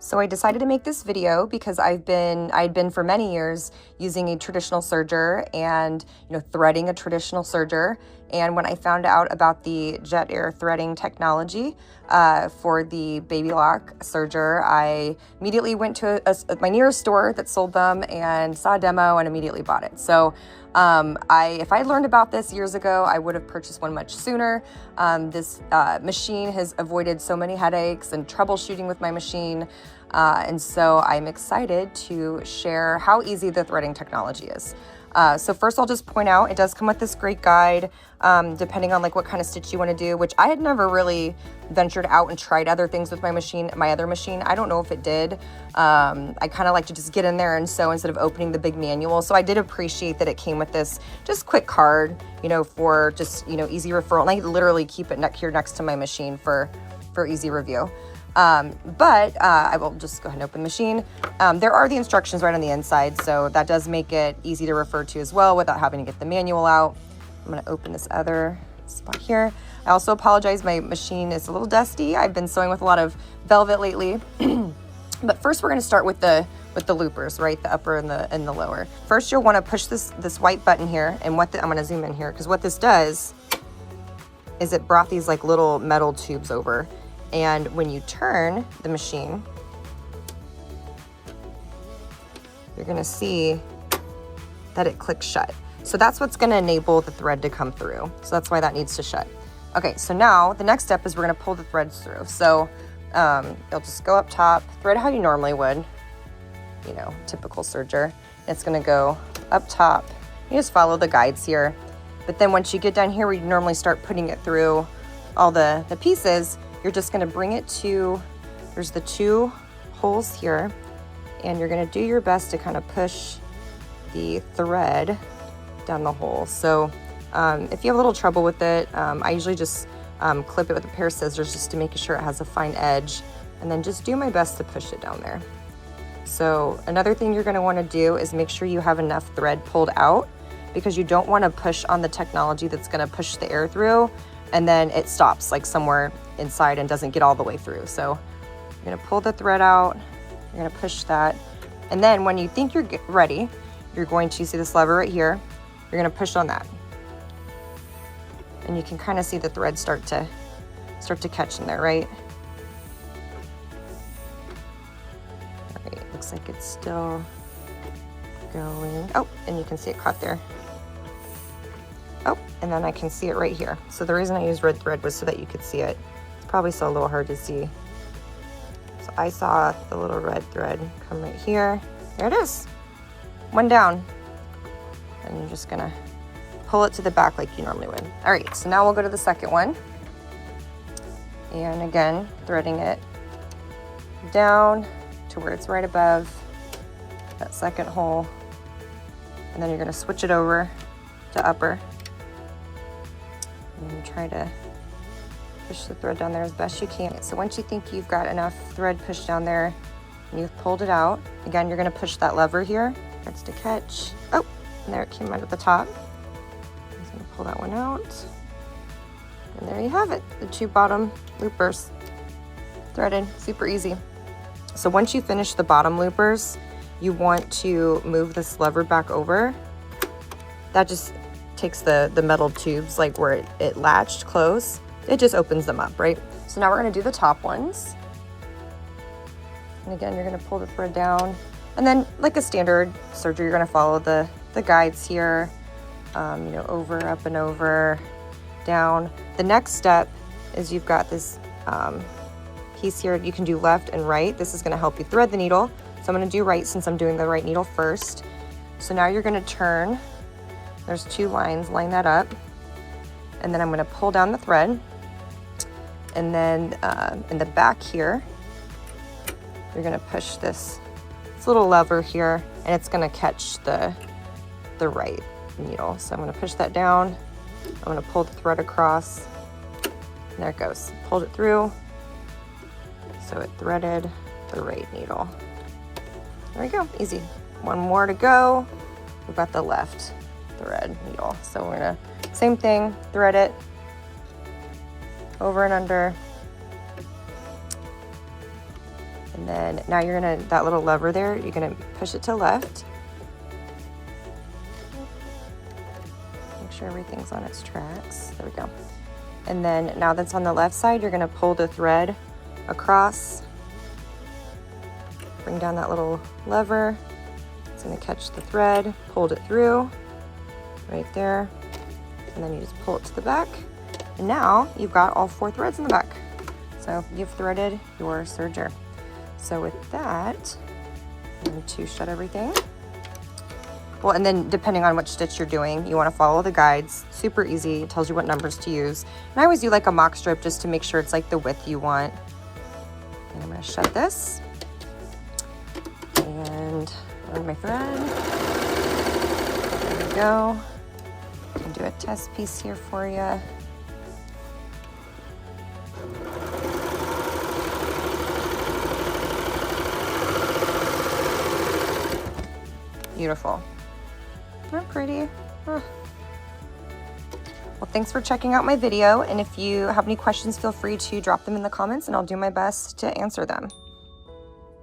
So I decided to make this video because I'd been for many years using a traditional serger and threading a traditional serger. And when I found out about the jet air threading technology for the babylock serger, I immediately went to my nearest store that sold them and saw a demo and immediately bought it. So if I learned about this years ago, I would have purchased one much sooner. This machine has avoided so many headaches and troubleshooting with my machine. And so I'm excited to share how easy the threading technology is. So first I'll just point out, it does come with this great guide, depending on what kind of stitch you want to do, which I had never really ventured out and tried other things with my other machine. I don't know if it did. I kind of like to just get in there and sew instead of opening the big manual. So I did appreciate that it came with this just quick card, for just, easy referral. And I literally keep it here next to my machine for easy review. But I will just go ahead and open the machine. There are the instructions right on the inside, so that does make it easy to refer to as well without having to get the manual out. I'm going to open this other spot here. I also apologize, my machine is a little dusty. I've been sewing with a lot of velvet lately. But first we're going to start with the loopers, right? The upper and the lower. First you'll want to push this white button here, and I'm going to zoom in here because what this does is it brought these little metal tubes over. And when you turn the machine, you're gonna see that it clicks shut. So that's what's gonna enable the thread to come through. So that's why that needs to shut. Okay, so now the next step is we're gonna pull the threads through. So you'll just go up top, thread how you normally would, typical serger. It's gonna go up top. You just follow the guides here. But then once you get down here where you normally start putting it through all the pieces, you're just gonna bring it to, there's the two holes here, and you're gonna do your best to kind of push the thread down the hole. So if you have a little trouble with it, I usually just clip it with a pair of scissors just to make sure it has a fine edge, and then just do my best to push it down there. So another thing you're gonna wanna do is make sure you have enough thread pulled out, because you don't wanna push on the technology that's gonna push the air through, and then it stops somewhere inside and doesn't get all the way through. So you're gonna pull the thread out, you're gonna push that, and then when you think you're ready, you're going to see this lever right here, you're gonna push on that. And you can kind of see the thread start to catch in there, right? All right, looks like it's still going. Oh, and you can see it caught there. Oh, and then I can see it right here. So the reason I used red thread was so that you could see it. It's probably still a little hard to see. So I saw the little red thread come right here. There it is. One down. And you're just gonna pull it to the back like you normally would. All right, so now we'll go to the second one. And again, threading it down to where it's right above that second hole. And then you're gonna switch it over to upper. And try to push the thread down there as best you can. So once you think you've got enough thread pushed down there and you've pulled it out, again, you're gonna push that lever here. That's to catch. Oh, and there it came out at the top. I'm just gonna pull that one out. And there you have it, the two bottom loopers threaded, super easy. So once you finish the bottom loopers, you want to move this lever back over. That just takes the metal tubes where it latched close, it just opens them up, right? So now we're gonna do the top ones. And again, you're gonna pull the thread down, and then like a standard serger, you're gonna follow the guides here, over, up and over, down. The next step is you've got this piece here, you can do left and right. This is gonna help you thread the needle. So I'm gonna do right since I'm doing the right needle first. So now you're gonna turn. There's two lines, line that up, and then I'm gonna pull down the thread, and then in the back here, you're gonna push this little lever here, and it's gonna catch the right needle. So I'm gonna push that down, I'm gonna pull the thread across, and there it goes. Pulled it through, so it threaded the right needle. There we go, easy. One more to go, we've got the left thread needle. So we're gonna, same thing, thread it over and under, And then now you're gonna, that little lever there, you're gonna push it to left. Make sure everything's on its tracks. There we go. And then now that's on the left side, you're gonna pull the thread across. Bring down that little lever. It's gonna catch the thread, pulled it through, right there. And then you just pull it to the back. And now you've got all 4 threads in the back. So you've threaded your serger. So with that, I'm going to shut everything. Well, and then depending on which stitch you're doing, you want to follow the guides. Super easy. It tells you what numbers to use. And I always do like a mock strip just to make sure it's like the width you want. And I'm going to shut this. And run my thread. There we go. I can do a test piece here for you. Beautiful. Isn't that pretty? Well, thanks for checking out my video, and if you have any questions, feel free to drop them in the comments and I'll do my best to answer them.